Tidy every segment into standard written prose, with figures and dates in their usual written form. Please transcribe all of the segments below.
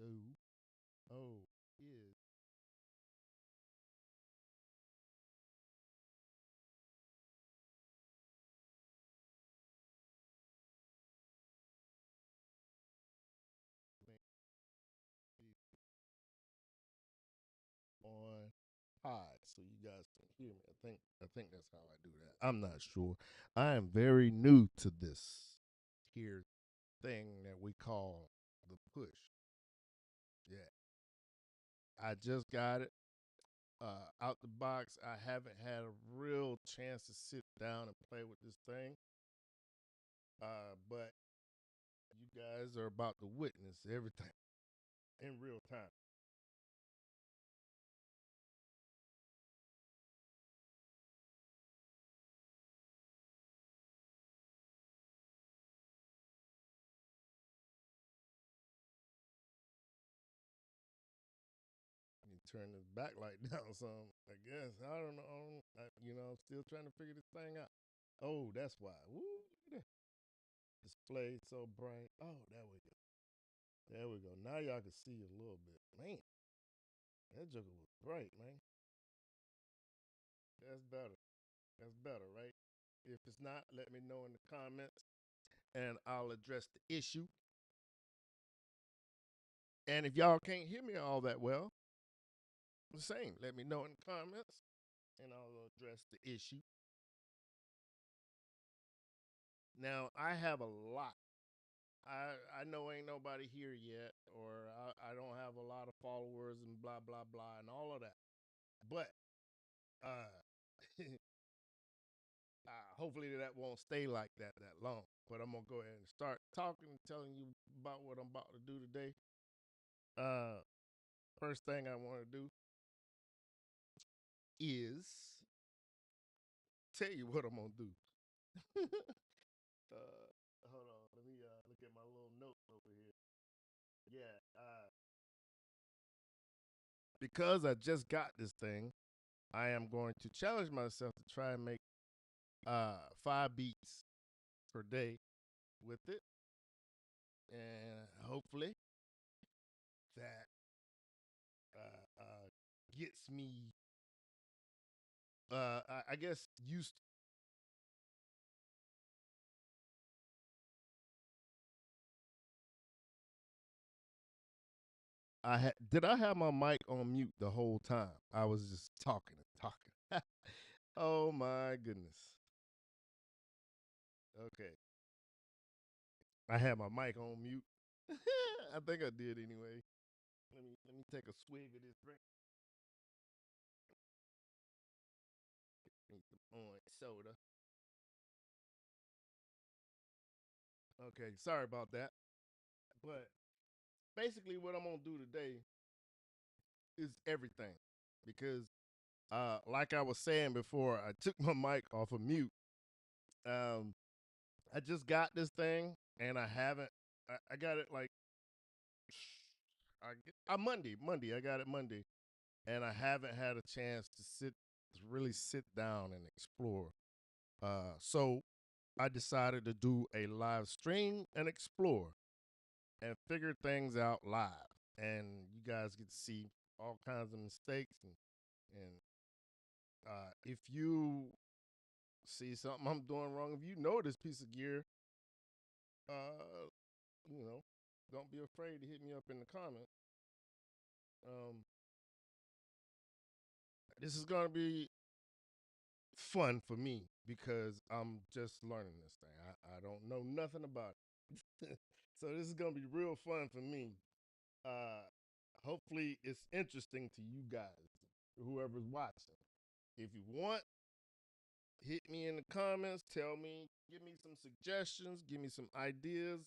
do. Oh, is on high so you guys can hear me. I think that's how I do that. I'm not sure. I am very new to this here thing that we call the push. Yeah. I just got it out the box. I haven't had a real chance to sit down and play with this thing. But you guys are about to witness everything in real time. You turn the backlight down some, I guess. I don't know. I'm still trying to figure this thing out. Oh, that's why. Woo, look at that. Display so bright. Oh, there we go. There we go. Now y'all can see a little bit. Man, that joker was bright, man. That's better. That's better, right? If it's not, let me know in the comments and I'll address the issue. And if y'all can't hear me all that well, the same. Let me know in the comments and I'll address the issue. Now, I have a lot. I know ain't nobody here yet, or I don't have a lot of followers and blah blah blah and all of that. But uh, hopefully that won't stay like that long. But I'm gonna go ahead and start talking and telling you about what I'm about to do today. Uh, First thing I want to do is tell you what I'm gonna do. Hold on, let me look at my little notes over here. Yeah, because I just got this thing, I am going to challenge myself to try and make 5 beats per day with it, and hopefully that gets me, I guess, used. Did I have my mic on mute the whole time? I was just talking and talking. Oh my goodness. Okay, I had my mic on mute. I think I did anyway. Let me take a swig of this drink. Drink the orange soda. Okay, sorry about that. But basically, what I'm gonna do today is everything because, like I was saying before, I took my mic off of mute. Um, I just got this thing and I haven't. I got it like Monday. I got it Monday, and I haven't had a chance to really sit down and explore. So I decided to do a live stream and explore and figure things out live, and you guys get to see all kinds of mistakes and if you see something I'm doing wrong, if you know this piece of gear, uh, you know, don't be afraid to hit me up in the comments. Um, this is gonna be fun for me because I'm just learning this thing. I don't know nothing about it. So this is gonna be real fun for me. Uh Hopefully it's interesting to you guys, whoever's watching. If you want, hit me in the comments, tell me, give me some suggestions, give me some ideas.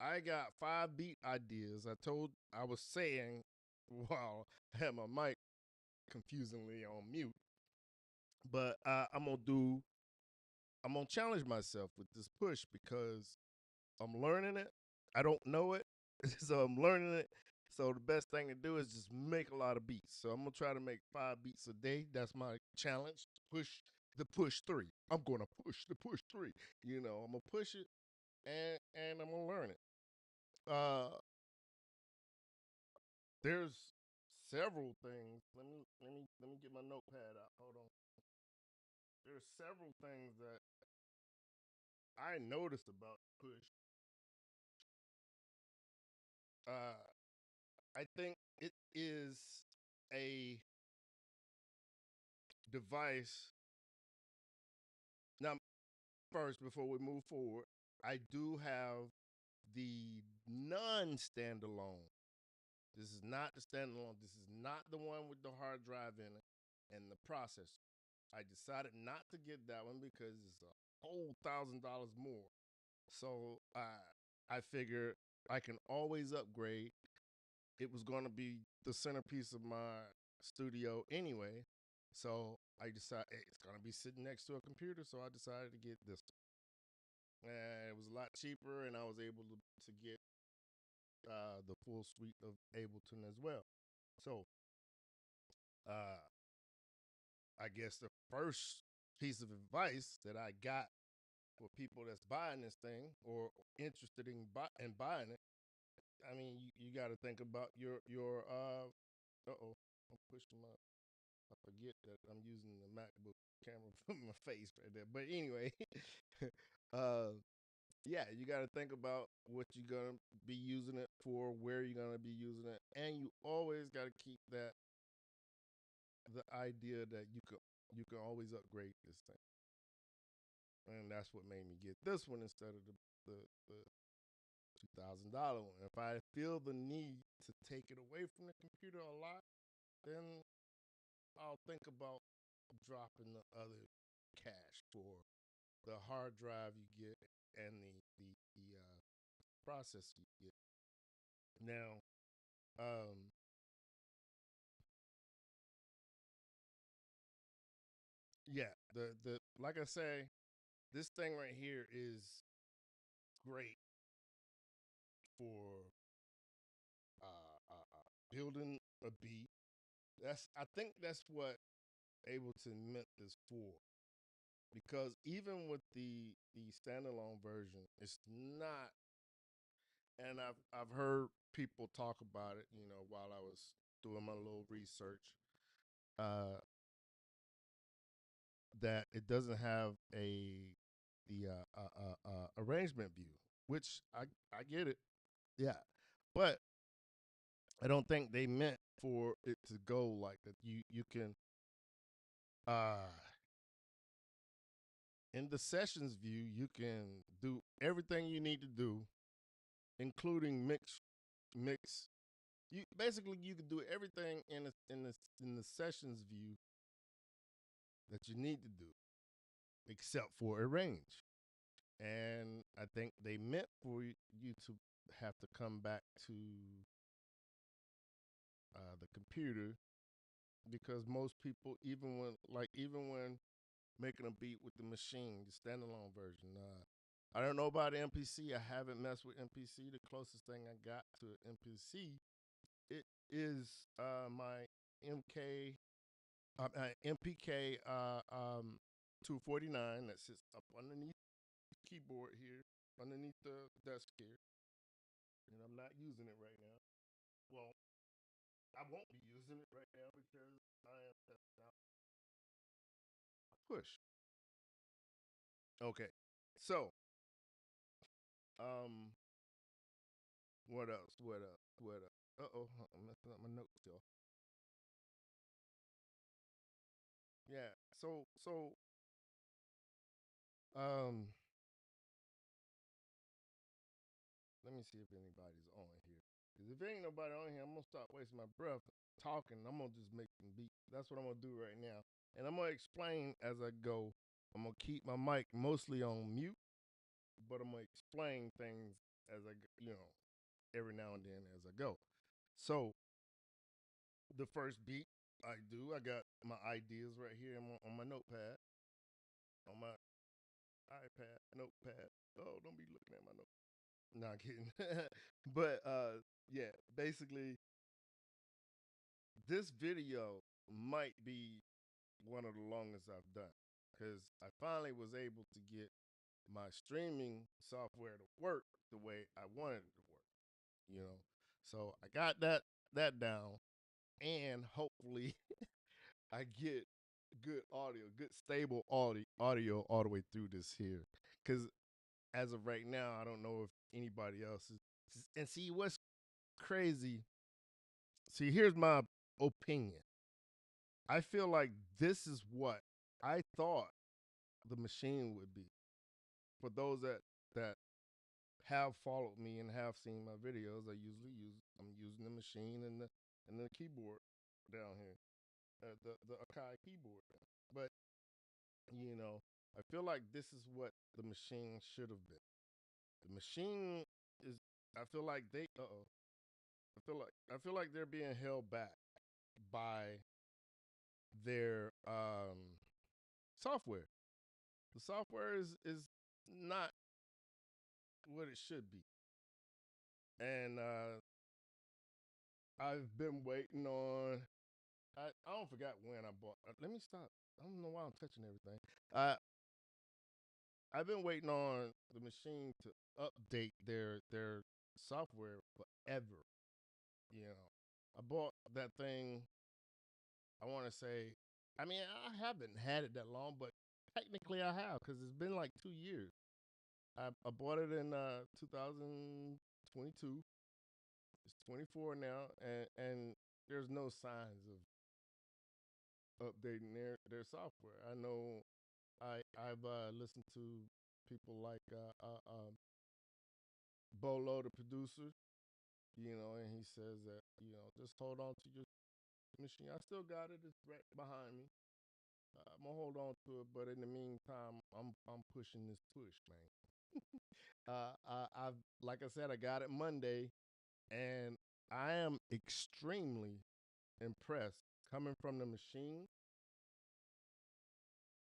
I got 5 beat ideas. I was saying while I had my mic confusingly on mute. But I'm gonna challenge myself with this push because I'm learning it. I don't know it, so I'm learning it. So the best thing to do is just make a lot of beats. So I'm gonna try to make 5 beats a day. That's my challenge. Push the push three. I'm gonna push the push three. I'm gonna push it and I'm gonna learn it. Uh, There's several things. Let me get my notepad out. Hold on. There's several things that I noticed about Push. Uh, I think it is a device. Now, first, before we move forward, I do have the non-standalone. This is not the standalone. This is not the one with the hard drive in it and the processor. I decided not to get that one because it's a whole $1,000 more. So I figured I can always upgrade. It was going to be the centerpiece of my studio anyway. So I decided it's going to be sitting next to a computer. So I decided to get this. And it was a lot cheaper, and I was able to get the full suite of Ableton as well. So uh, I guess the first piece of advice that I got for people that's buying this thing or interested in buying it, I mean, you got to think about your oh, I'm pushing my. I forget that I'm using the MacBook camera for my face right there. But anyway, uh, yeah, you got to think about what you're gonna be using it for, where you're gonna be using it, and you always got to keep that the idea that you can always upgrade this thing, and that's what made me get this one instead of the $2,000 one. If I feel the need to take it away from the computer a lot, then I'll think about dropping the other cash for the hard drive you get and the processor you get. Now, um, yeah, the like I say, this thing right here is great for building a beat. I think that's what Ableton meant this for. Because even with the standalone version, it's not. And I've heard people talk about it. While I was doing my little research, uh, that it doesn't have the arrangement view, which I get it. Yeah, but I don't think they meant for it to go like that. You can uh in the sessions view you can do everything you need to do, including mix. You basically you can do everything in the sessions view that you need to do, except for arrange. And I think they meant for you to have to come back to the computer because most people, even when making a beat with the machine, the standalone version. I don't know about MPC. I haven't messed with MPC. The closest thing I got to MPC it is my MK MPK 249 that sits up underneath the keyboard here, underneath the desk here, and I'm not using it right now. Well, I won't be using it right now because I am testing out push. Okay, so um, what else? What else? What else? I'm messing up my notes, y'all. Yeah. Um, let me see if anybody's on here. Because if ain't nobody on here, I'm gonna start wasting my breath talking. I'm gonna just make them beat. That's what I'm gonna do right now. And I'm gonna explain as I go. I'm gonna keep my mic mostly on mute, but I'm gonna explain things as every now and then as I go. So the first beat I got my ideas right here on my notepad, on my iPad, notepad. Oh, don't be looking at my note. Not kidding. But yeah, basically this video might be one of the longest I've done because I finally was able to get my streaming software to work the way I wanted it to work. You know, so I got that. that down, and hopefully I get good audio, good stable audio all the way through this here. Because as of right now, I don't know if anybody else is. And see what's crazy. See, here's my opinion. I feel like this is what I thought the machine would be. For those that have followed me and have seen my videos, I'm using the machine and the keyboard down here, the Akai keyboard. But I feel like this is what the machine should have been. The machine is. I feel like they. Uh oh. I feel like they're being held back by their software. The software is not what it should be, and I've been waiting on. I don't forget when I bought. Let me stop. I don't know why I'm touching everything. Uh, I've been waiting on the machine to update their software forever. You know, I bought that thing. I want to say, I mean, I haven't had it that long, but technically I have because it's been like 2 years. I bought it in 2022. It's 24 now, and there's no signs of updating their software. I know I've listened to people like Bolo, the producer, and he says that just hold on to your machine. I still got it; it's right behind me. I'm gonna hold on to it, but in the meantime, I'm pushing this push, man. I've like I said, I got it Monday, and I am extremely impressed coming from the machine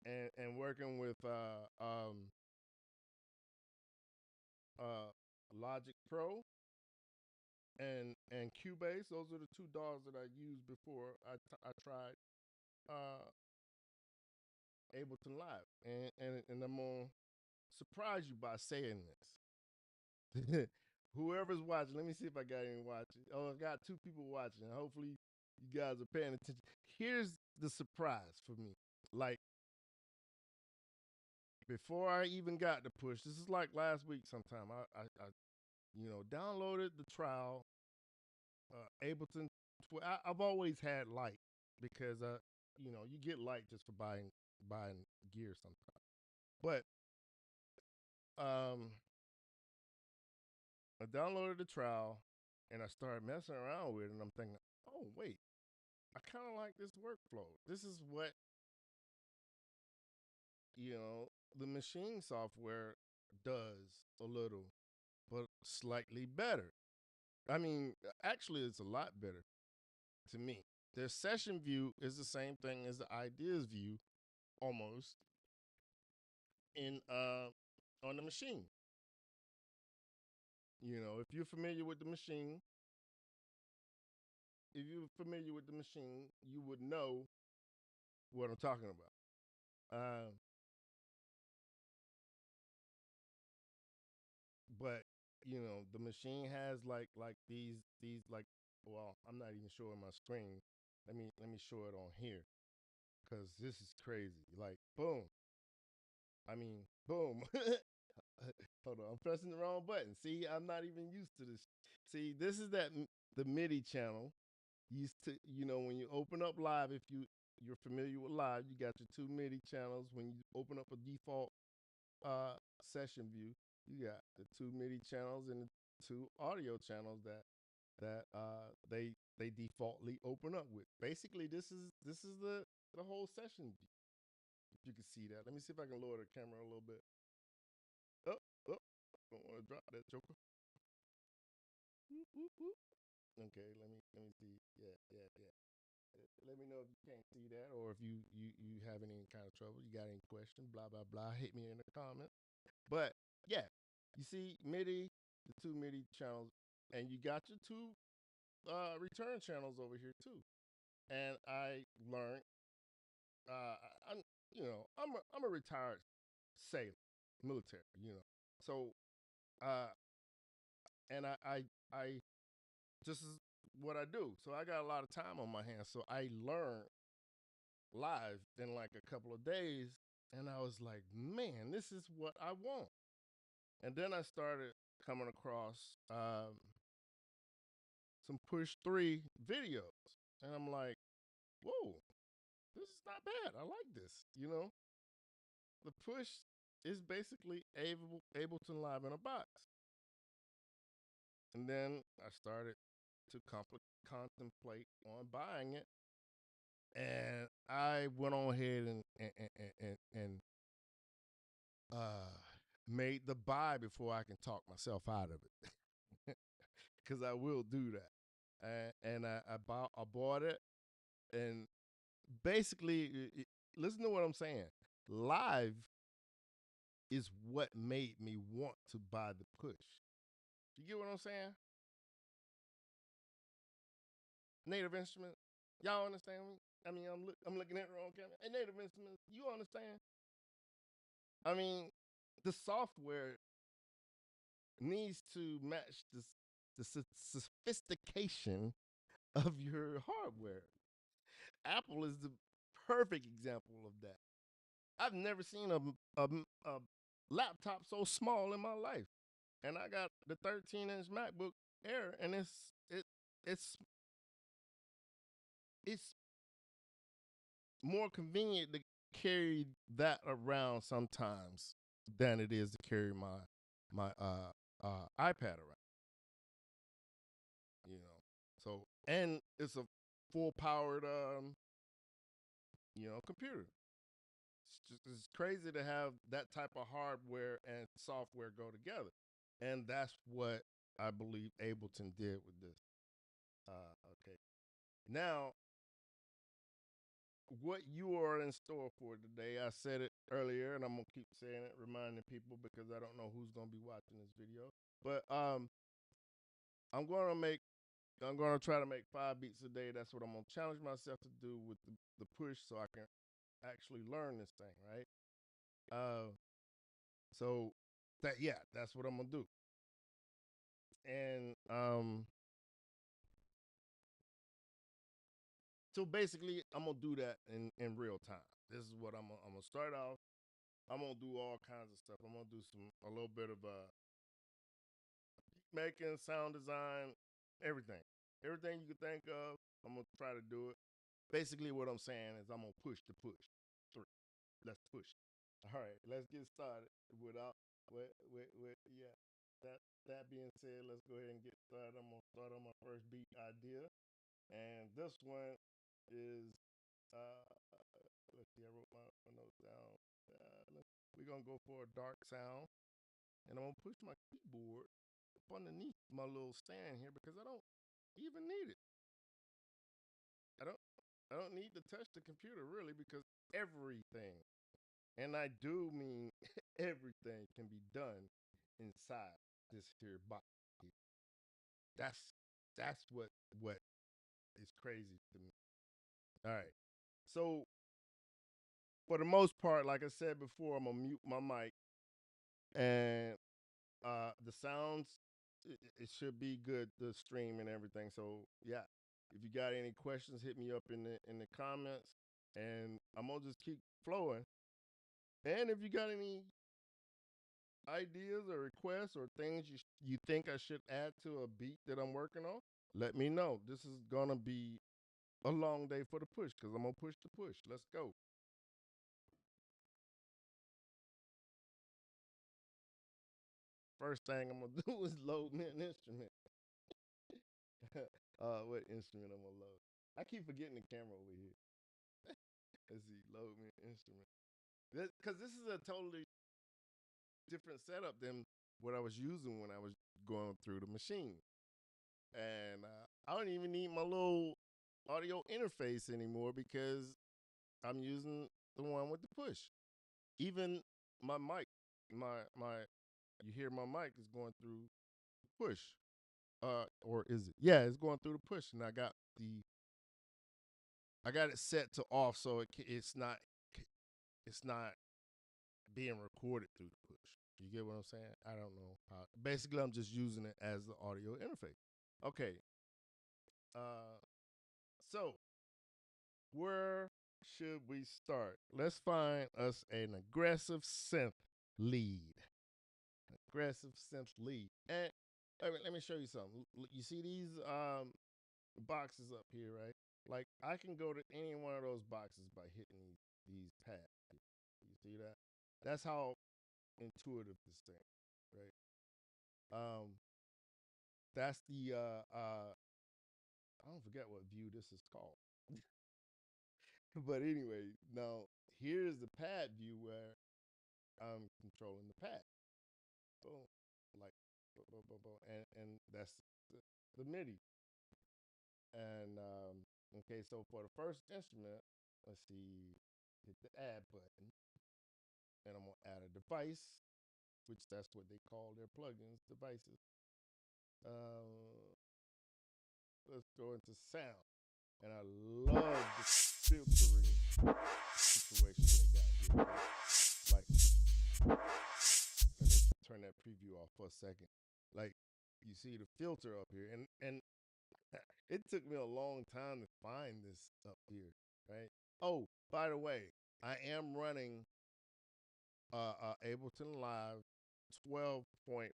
and working with uh, Logic Pro and Cubase. Those are the two DAWs that I used before I tried uh, Ableton Live, and I'm gonna surprise you by saying this. Whoever's watching, let me see if I got any watching. Oh, I got two people watching. Hopefully, you guys are paying attention. Here's the surprise for me. Like before I even got the push, this is like last week sometime. I downloaded the trial Ableton. I've always had light because you get light just for buying gear sometimes. But um, I downloaded the trial and I started messing around with it, and I'm thinking, oh wait, I kind of like this workflow. This is what the machine software does a little, but slightly better. I mean, actually, it's a lot better to me. Their session view is the same thing as the ideas view, almost in on the machine. If you're familiar with the machine, you would know what I'm talking about. Um, but the machine has like these like. Well, I'm not even showing my screen. Let me show it on here because this is crazy. Like boom. I mean, boom. Hold on, I'm pressing the wrong button. See, I'm not even used to this. See, this is the MIDI channel. Used to, when you open up Live, if you're familiar with Live, you got your two MIDI channels. When you open up a default session view, you got the two MIDI channels and the two audio channels that they defaultly open up with. Basically, this is the whole session view. If you can see that, let me see if I can lower the camera a little bit. Oh, oh, don't want to drop that joker. Whoop, whoop, whoop. Okay, let me see. Yeah, yeah, yeah. Let me know if you can't see that or if you have any kind of trouble. You got any question? Blah blah blah. Hit me in the comments. But yeah, you see MIDI, the two MIDI channels, and you got your two return channels over here too. And I learned, I'm I'm a retired sailor, military, So uh, and I just what I do. So I got a lot of time on my hands. So I learned live in like a couple of days, and I was like, man, this is what I want. And then I started coming across some push three videos, and I'm like, whoa, this is not bad. I like this. The push is basically Ableton Live in a box. And then I started to contemplate on buying it, and I went on ahead and uh, made the buy before I can talk myself out of it, because I will do that. And I bought it, and basically, listen to what I'm saying. Live is what made me want to buy the push. You get what I'm saying? Native Instruments. Y'all understand me? I mean, I'm looking at the wrong camera. Hey, Native Instruments, you understand? I mean, the software needs to match the sophistication of your hardware. Apple is the perfect example of that. I've never seen a laptop so small in my life, and I got the 13-inch MacBook Air, and it it's it's more convenient to carry that around sometimes than it is to carry my iPad around. So and it's a full powered computer. It's crazy to have that type of hardware and software go together, and that's what I believe Ableton did with this. Okay, now what you are in store for today. I said it earlier, and I'm gonna keep saying it, reminding people because I don't know who's gonna be watching this video. But I'm gonna make, I'm gonna try to make 5 beats a day. That's what I'm gonna challenge myself to do with the push, so I can actually learn this thing, right? Uh, so that's what I'm gonna do. And so basically, I'm gonna do that in real time. This is what I'm gonna start off. I'm gonna do all kinds of stuff. I'm gonna do a little bit of making, sound design, everything. Everything you can think of, I'm gonna try to do it. Basically, what I'm saying is I'm gonna push the push. Three. Let's push. All right, let's get started. Yeah. That being said, let's go ahead and get started. I'm gonna start on my first beat idea, and this one is let's see. I wrote my notes down. We're gonna go for a dark sound, and I'm gonna push my keyboard up underneath my little stand here because I don't even need it. I don't I don't need to touch the computer really because everything, and I do mean everything, can be done inside this here box. That's that's what is crazy to me. All right. So for the most part, like I said before, I'm gonna mute my mic, and the sounds, it should be good, the stream and everything. So yeah, if you got any questions, hit me up in the comments, and I'm gonna just keep flowing. And if you got any ideas or requests or things you think I should add to a beat that I'm working on, let me know. This is gonna be a long day for the push because I'm gonna push the push. Let's go. First thing I'm gonna do is load me an instrument. What instrument I'm gonna load? I keep forgetting the camera over here. Let's see, load me an instrument. Because this is a totally different setup than what I was using when I was going through the machine. And I don't even need my little audio interface anymore because I'm using the one with the push. Even my mic, my you hear my mic is going through push. Or is it? Yeah, it's going through the push, and I got it set to off so it's not being recorded through the push. You get what I'm saying? I don't know how. Basically, I'm just using it as the audio interface. Okay, Uh, so where should we start? Let's find us an aggressive synth lead. Aggressive synth lead. And let me show you something. You see these boxes up here, right? Like I can go to any one of those boxes by hitting these pads. You see that? That's how intuitive this thing, right? Um, that's the I don't forget what view this is called. But anyway, now here's the pad view where I'm controlling the pad. Boom, like boom, boom, boom, boom, and that's the MIDI. And okay, so for the first instrument, let's see, hit the add button, and I'm gonna add a device, which that's what they call their plugins, devices. Uh, let's go into sound, and I love the filtering situation they got here. Like, let me turn that preview off for a second. Like, you see the filter up here, and it took me a long time to find this up here, right? Oh, by the way, I am running Ableton Live 12.1,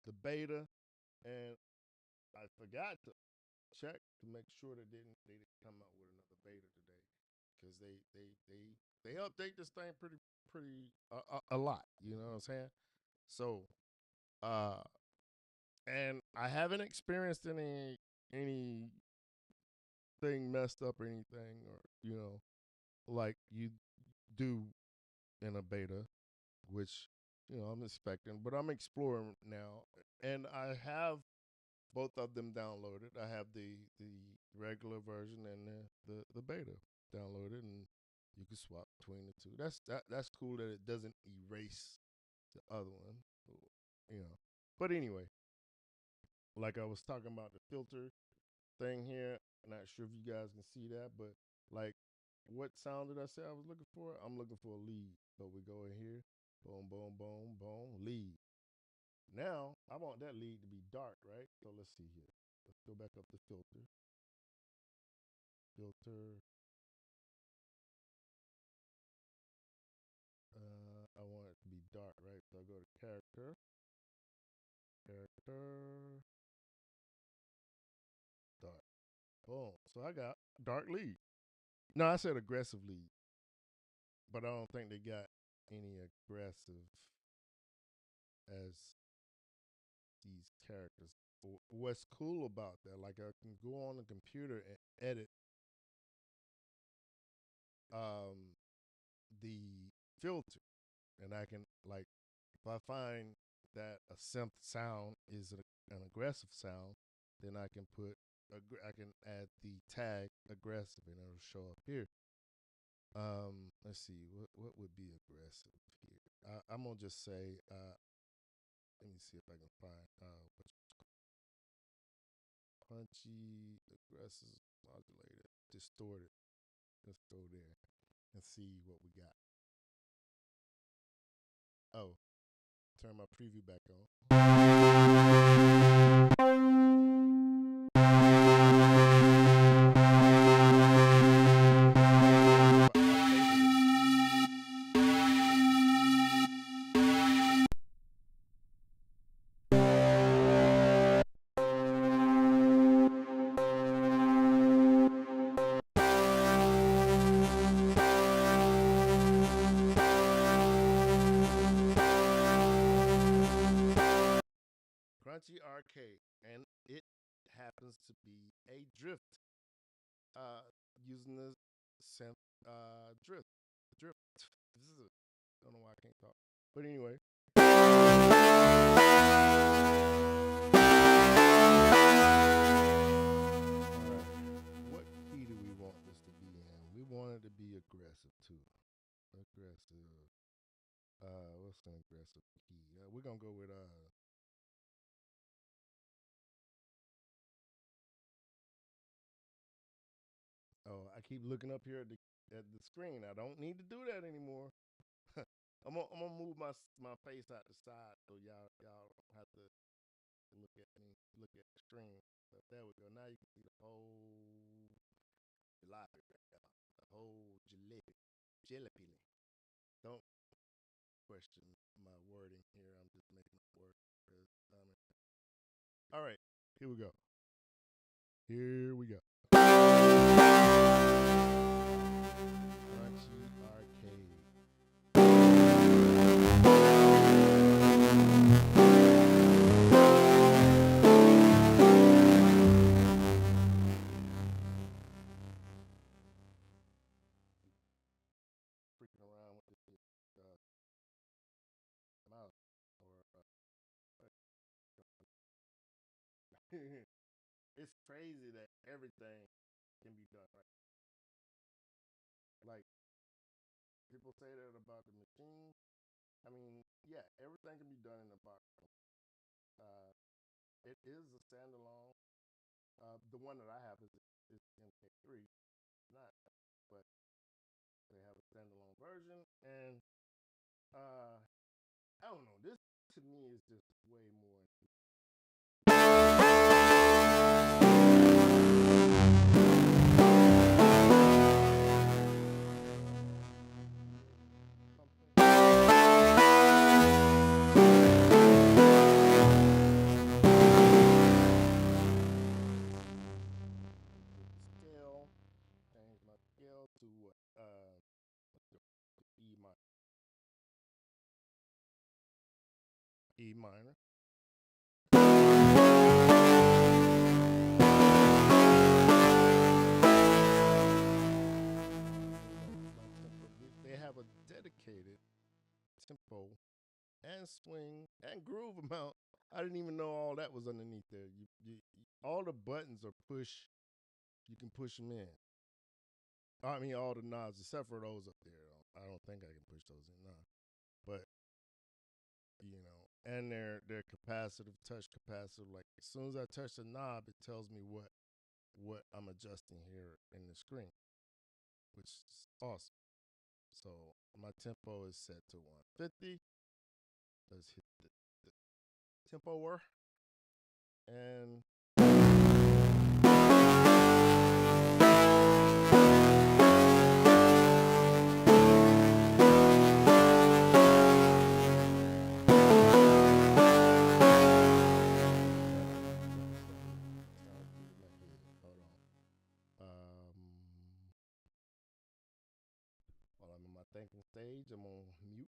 the beta, and I forgot to check to make sure that they didn't come out with another beta today because they update this thing pretty a lot. You know what I'm saying? So uh, and I haven't experienced anything messed up or anything, or like you do in a beta, which I'm expecting, but I'm exploring now, and I have both of them downloaded. I have the regular version and the beta downloaded, and you can swap between the two. That's cool that it doesn't erase the other one, you know. But anyway, like I was talking about the filter thing here. I'm not sure if you guys can see that, but like, what sound did I say I was looking for? I'm looking for a lead. So we go in here, boom, boom, boom, boom, lead. Now I want that lead to be dark, right? So let's see here. Let's go back up to filter, filter. I want it to be dark, right? So I go to character, character, dark. Boom. So I got dark lead. No, I said aggressive lead, but I don't think they got any aggressive as these characters. What's cool about that, like I can go on the computer and edit um, the filter, and I can, like, if I find that a synth sound is an aggressive sound, then I can I can add the tag aggressive, and it'll show up here. Let's see what would be aggressive here. I'm gonna just say, let me see if I can find what's punchy, aggressive, modulated, distorted. Let's go there and see what we got. Oh, turn my preview back on. Crunchy Arcade, and it happens to be a drift, uh, using the synth drift. Drift. This is a, I don't know why I can't talk. But anyway. Alright. What key do we want this to be in? We want it to be aggressive too. Aggressive. What's an aggressive key? We're gonna go with oh, I keep looking up here at the screen. I don't need to do that anymore. I'm gonna move my face out the side so y'all have to Look at the screen. So there we go. Now you can see the whole jalopy right now. The whole jalopy. Don't question my wording here. I'm just making up words. All right, here we go. Here we go. Crunchy Arcade. Freaking around with this mouse or it's crazy that everything can be done right. Like people say that about the machine. I mean, yeah, everything can be done in the box. Uh, it is a standalone. The one that I have is MK3, not, but they have a standalone version, and I don't know. This to me is just way more. Scale, change my scale to what? E minor. E minor. They have a dedicated tempo and swing and groove amount. I didn't even know all that was underneath there. All the buttons are push. You can push them in. I mean, all the knobs except for those up there. I don't think I can push those in now. But and they're capacitive, touch capacitive. Like as soon as I touch the knob, it tells me what I'm adjusting here in the screen, which is awesome. So my tempo is set to 150. Let's hit the tempo work and while I'm in my thinking stage, I'm on mute.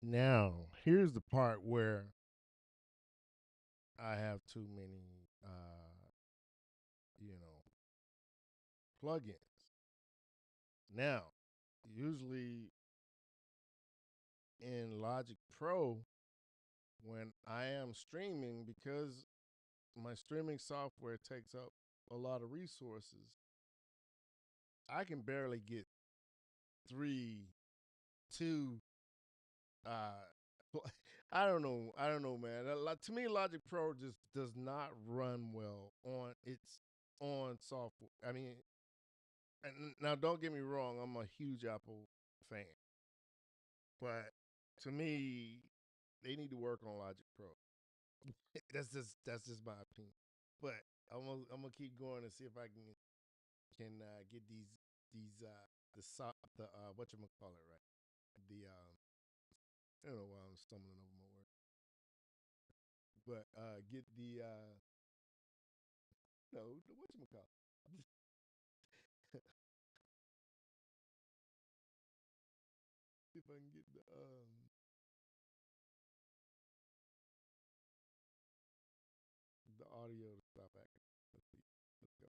Now, here's the part where I have too many, you know, plugins. Now, usually in Logic Pro, when I am streaming, because my streaming software takes up a lot of resources, I can barely get three, two. I don't know. I don't know, man. To me, Logic Pro just does not run well on its on software. I mean, and now don't get me wrong. I'm a huge Apple fan, but to me, they need to work on Logic Pro. That's just my opinion. But I'm gonna keep going and see if I can get these the what you call it, right? The I don't know why I'm stumbling over my word, but get the no what you call it. See if I can get the audio to stop acting. Let's see. Let's go.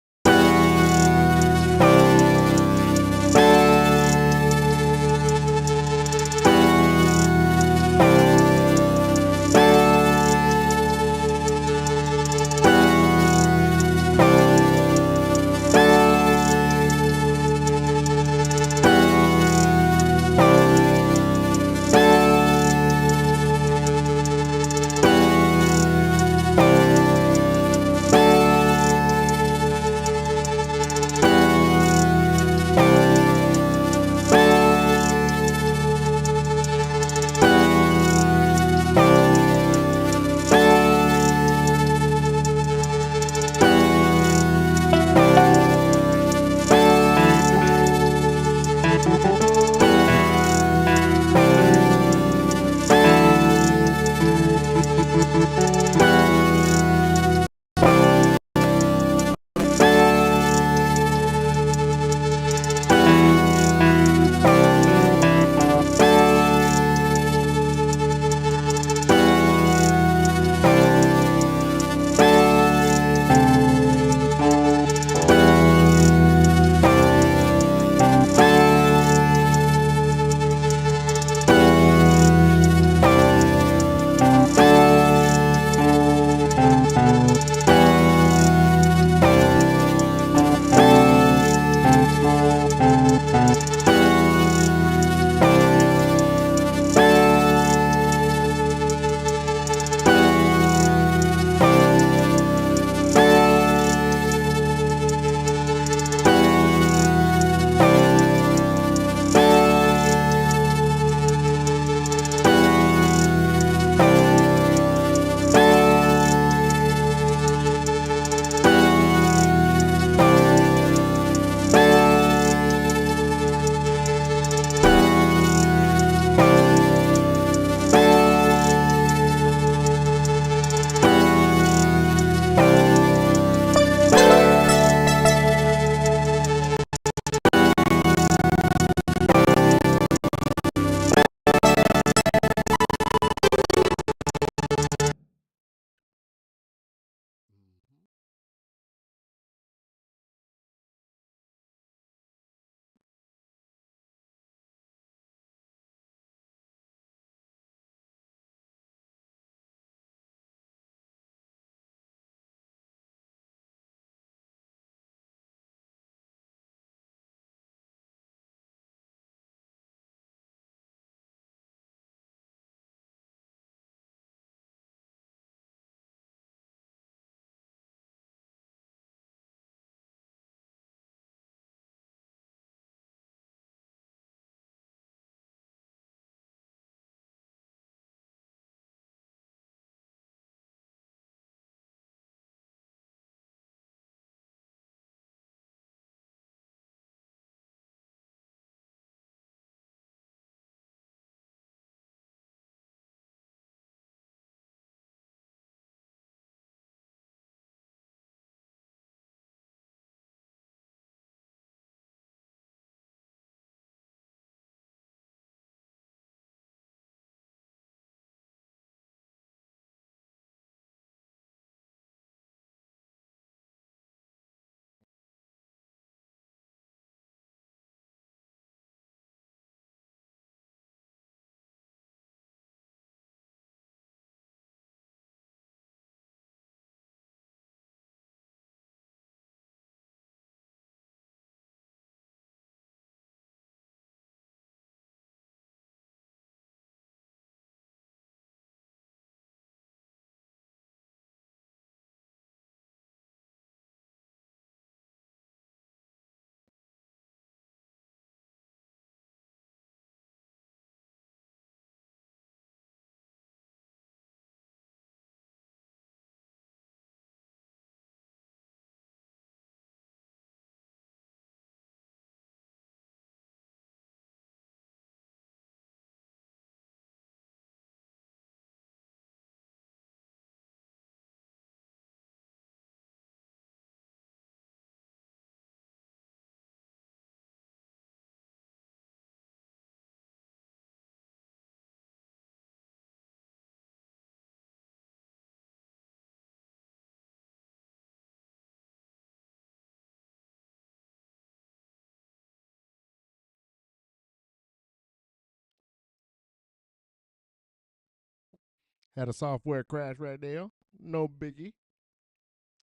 Had a software crash right there. No biggie.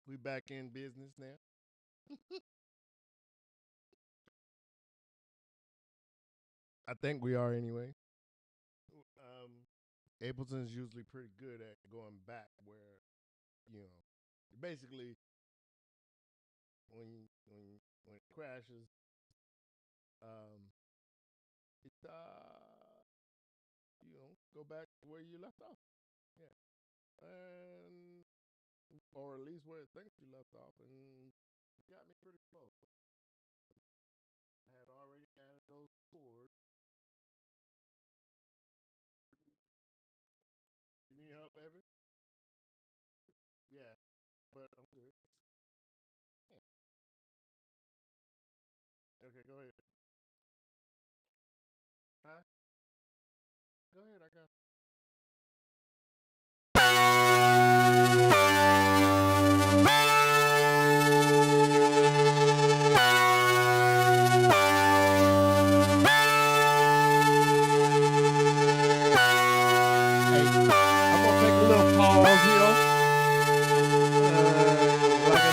We back in business now. I think we are anyway. Ableton's usually pretty good at going back where, you know, basically when it crashes, um, it go back to where you left off. Yeah, and or at least where it thinks you left off, and it got me pretty close. I had already added those chords. You need help, baby? Yeah, but I'm good. Yeah. Okay, go ahead. Huh? Go ahead. I got. Hey, I'm gonna take a little pause here. Like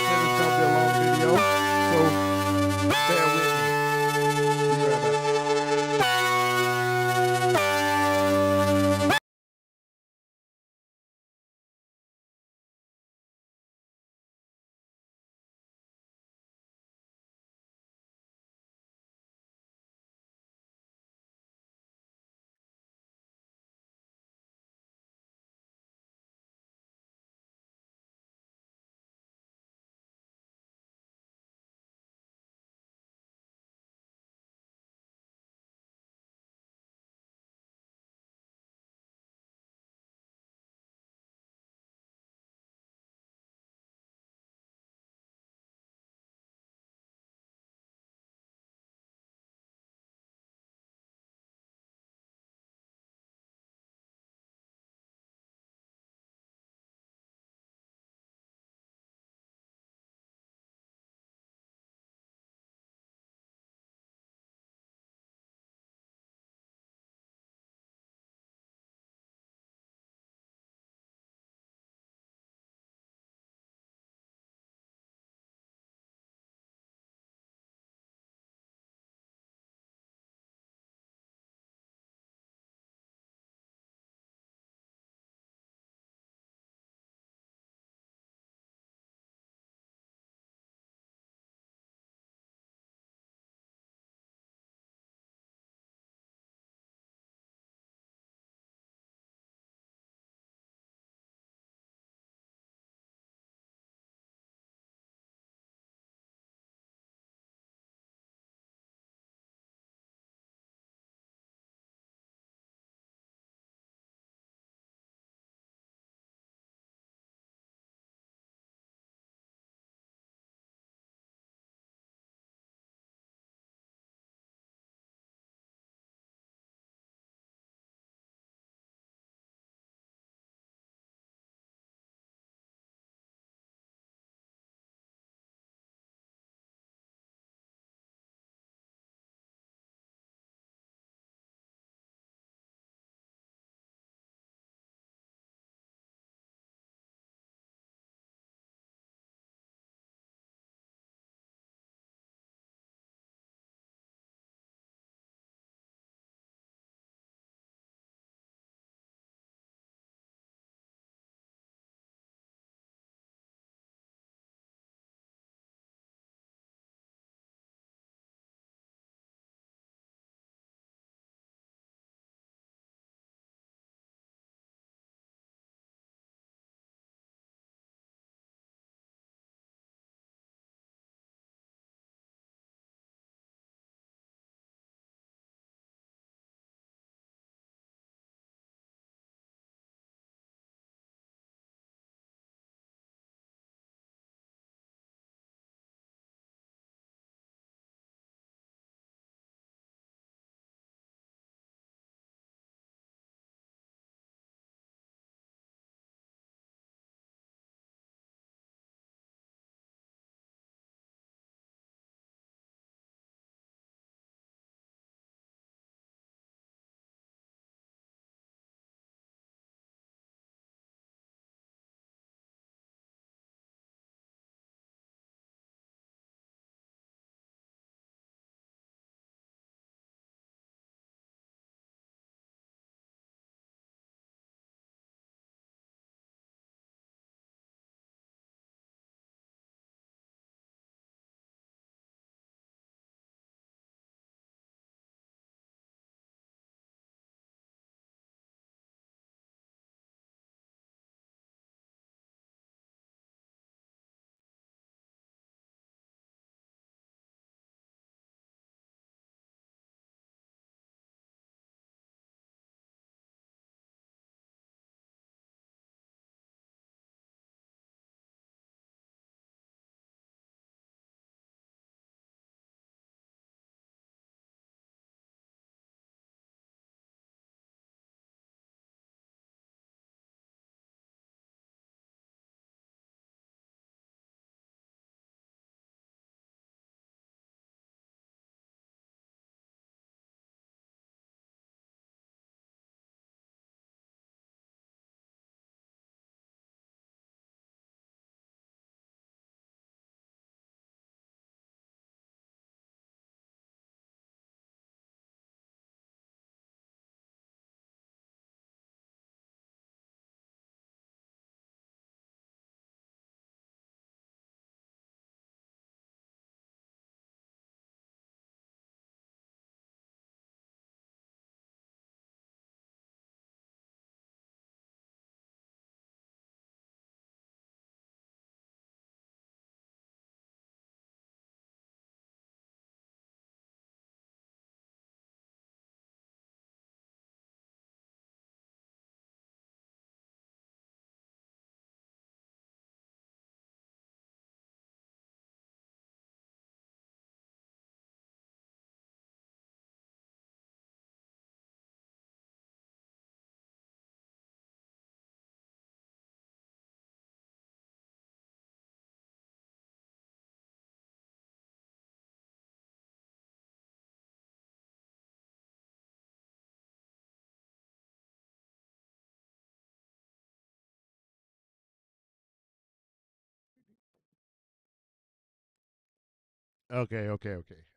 Okay.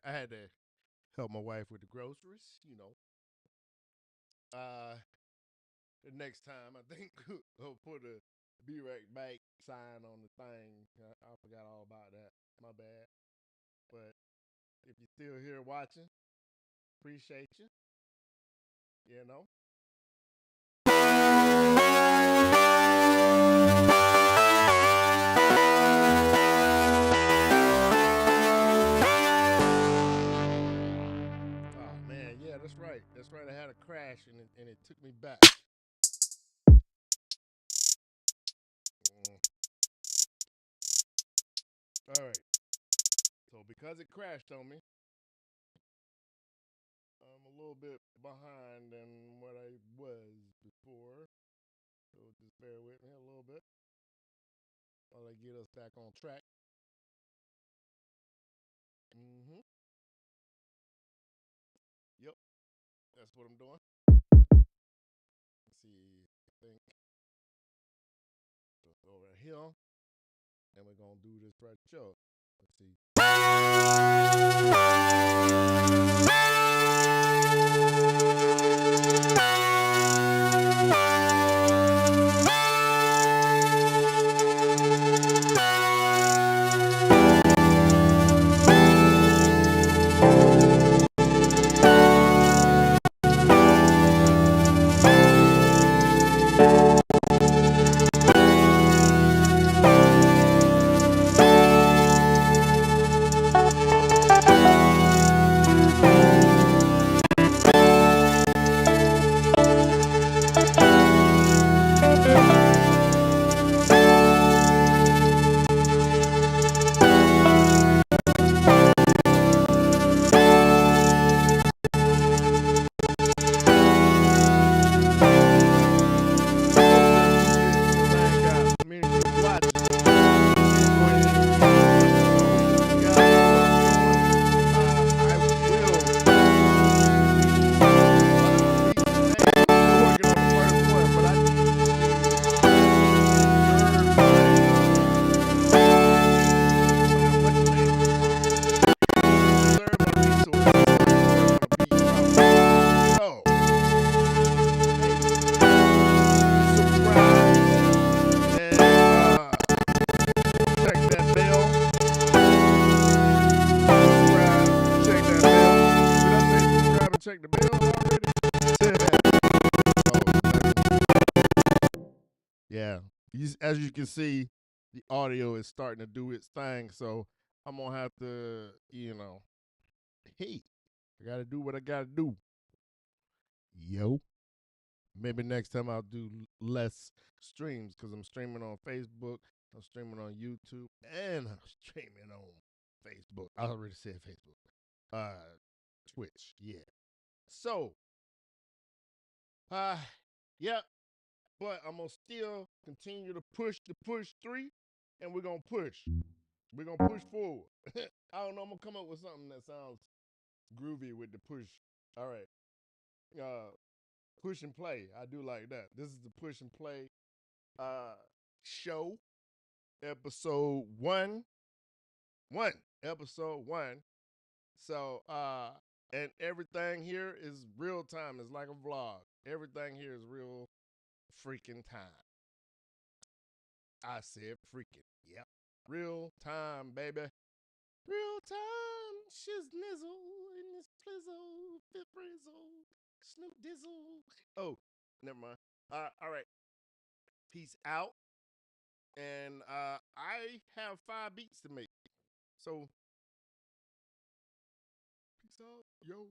I had to help my wife with the groceries. Uh, the next time I think I'll put a be right back sign on the thing. I forgot all about that. My bad. But if you're still here watching, appreciate you. You know. Oh man, yeah, that's right. That's right. I had a crash and it took me back. Mm. All right. So because it crashed on me, I'm a little bit behind than what I was before. So just bear with me a little bit while I get us back on track. Mm-hmm. Yep, that's what I'm doing. Let's see. I think over here, and we're gonna do this right here. Let's see. Check the bell already. Yeah, as you can see, the audio is starting to do its thing. So I'm gonna have to, hey, I gotta do what I gotta do. Yo, maybe next time I'll do less streams because I'm streaming on Facebook, I'm streaming on YouTube, and I'm streaming on Facebook. I already said Facebook. Twitch, yeah. So, uh, yeah, but I'm gonna still continue to push the push 3, and we're gonna push. We're gonna push forward. I don't know. I'm gonna come up with something that sounds groovy with the push. All right. Uh, push and play. I do like that. This is the push and play uh show, episode one. Episode one. So and everything here is real time. It's like a vlog. Everything here is real freaking time. I said freaking. Yep. Real time, baby. Real time, shiznizzle in this plizzle, fifth frizzle, snoop dizzle. Oh, never mind. All right. Peace out. And I have 5 beats to make. So, peace out, yo.